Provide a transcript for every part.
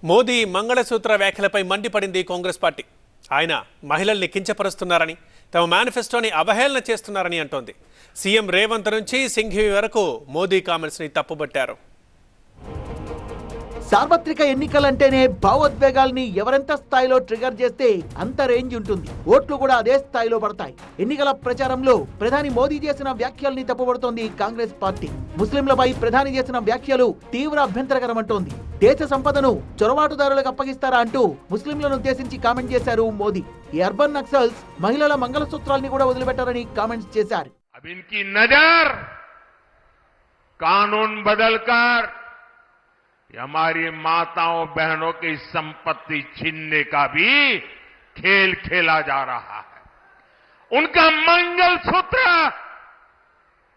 మోదీ మంగళసూత్ర వ్యాఖ్యలపై మండిపడింది కాంగ్రెస్ పార్టీ. ఆయన మహిళల్ని కించపరుస్తున్నారని, తమ మేనిఫెస్టోని అవహేళన చేస్తున్నారని అంటోంది. సీఎం రేవంత్ నుంచి సింఘవి వరకు మోదీ కామెంట్స్ని తప్పుబట్టారు. సార్వత్రిక ఎన్నికలంటేనే భావోద్వేగాల్ని ఎవరెంత స్థాయిలో ట్రిగర్ చేస్తే అంత రేంజ్ ఉంటుంది. ఓట్లు కూడా అదే స్థాయిలో పడతాయి. ఎన్నికల ప్రచారంలో ప్రధాని మోదీ చేసిన వ్యాఖ్యల్ని తప్పుపడుతోంది కాంగ్రెస్ పార్టీ. ముస్లింలపై ప్రధాని చేసిన వ్యాఖ్యలు తీవ్ర అభ్యంతరకరమంటోంది. దేశ సంపదను చొరబాటుదారులకు అప్పగిస్తారా అంటూ ముస్లింలను ఉద్దేశించి కామెంట్ చేశారు మోదీ. ఈ అర్బన్ నక్సల్స్ మహిళల మంగళసూత్రాల్ని కూడా వదిలిపెట్టారని కామెంట్స్ చేశారు. हमारी माताओं बहनों की संपत्ति छीनने का भी खेल खेला जा रहा है. उनका मंगलसूत्र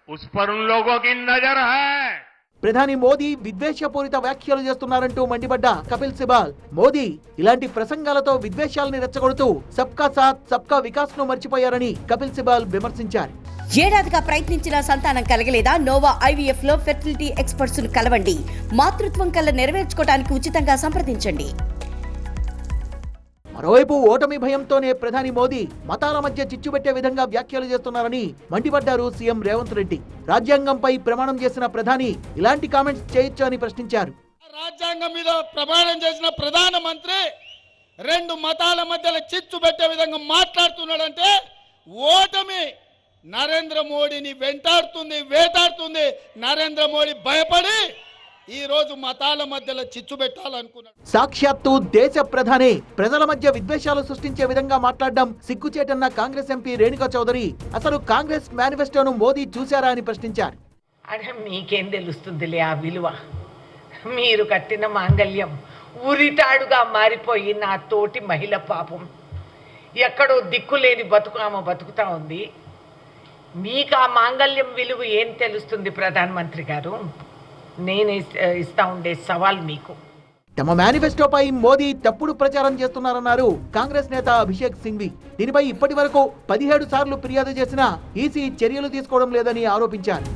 उस पर उन लोगों की नजर है. ప్రధాని మోదీ విద్వేషపూరిత వ్యాఖ్యలు చేస్తున్నారంటూ మండిపడ్డ కపిల్ సిబాల్, మోదీ ఇలాంటి ప్రసంగాలతో విద్వేషాలని రెచ్చగొడుతూ సబ్కా సాత్ సబ్కా వికాస్ ను మర్చిపోయారని కపిల్ సిబాల్ విమర్శించారు. ఏడాదిగా ప్రయత్నించిన సంతానం కలగలేదా? నోవా ఐవీఎఫ్ లో ఫెర్టిలిటీ ఎక్స్పర్ట్స్ ను కలవండి. మాతృత్వం కల నెరవేర్చుకోవడానికి ఉచితంగా సంప్రదించండి. మరోవైపు ఓటమి భయంతోనే ప్రధాని మోదీ మతాల మధ్య చిచ్చుపెట్టే విధంగా వ్యాఖ్యలు చేస్తున్నారని మండిపడ్డారు సీఎం రేవంత్ రెడ్డి. రాజ్యాంగంపై ప్రమాణం చేసిన ప్రధాని ఇలాంటి కామెంట్స్ చేయొచ్చు అని ప్రశ్నించారు. రాజ్యాంగం మీద ప్రమాణం చేసిన ప్రధానమంత్రి రెండు మతాల మధ్యలో చిచ్చు పెట్టే విధంగా మాట్లాడుతున్నాడంటే ఓటమి నరేంద్ర మోడీని వెంటాడుతుంది, వేటాడుతుంది. నరేంద్ర మోడీ భయపడి ఈ రోజు మతాల మధ్యలో చిచ్చు పెట్టాలనుకున్నాడు. సాక్షాత్తు దేశ ప్రధాని ప్రజల మధ్య విద్వేషాలు సృష్టించే విధంగా మాట్లాడడం సిగ్గుచేటన్న కాంగ్రెస్ ఎంపీ రేణుకా చౌదరి అసలు కాంగ్రెస్ మేనిఫెస్టోను మోదీ చూశారా అని ప్రశ్నించారు. అంటే మీకేం తెలుస్తుందిలే ఆ విలువ? మీరు కట్టిన మాంగళ్యం ఉరితాడుగా మారిపోయి నా తోటి మహిళ పాపం ఎక్కడో దిక్కులేని ఆమె బతుకుతా ఉంది. మీకు ఆ మాంగళ్యం విలువ ఏం తెలుస్తుంది ప్రధానమంత్రి గారు? నేను ఇస్తా ఉండే సవాల్ మీకు. తమ మేనిఫెస్టోపై మోదీ తప్పుడు ప్రచారం చేస్తున్నారన్నారు కాంగ్రెస్ నేత అభిషేక్ సింఘ్వి. దీనిపై ఇప్పటి వరకు 17 సార్లు ఫిర్యాదు చేసినా ఈసీ చర్యలు తీసుకోవడం లేదని ఆరోపించారు.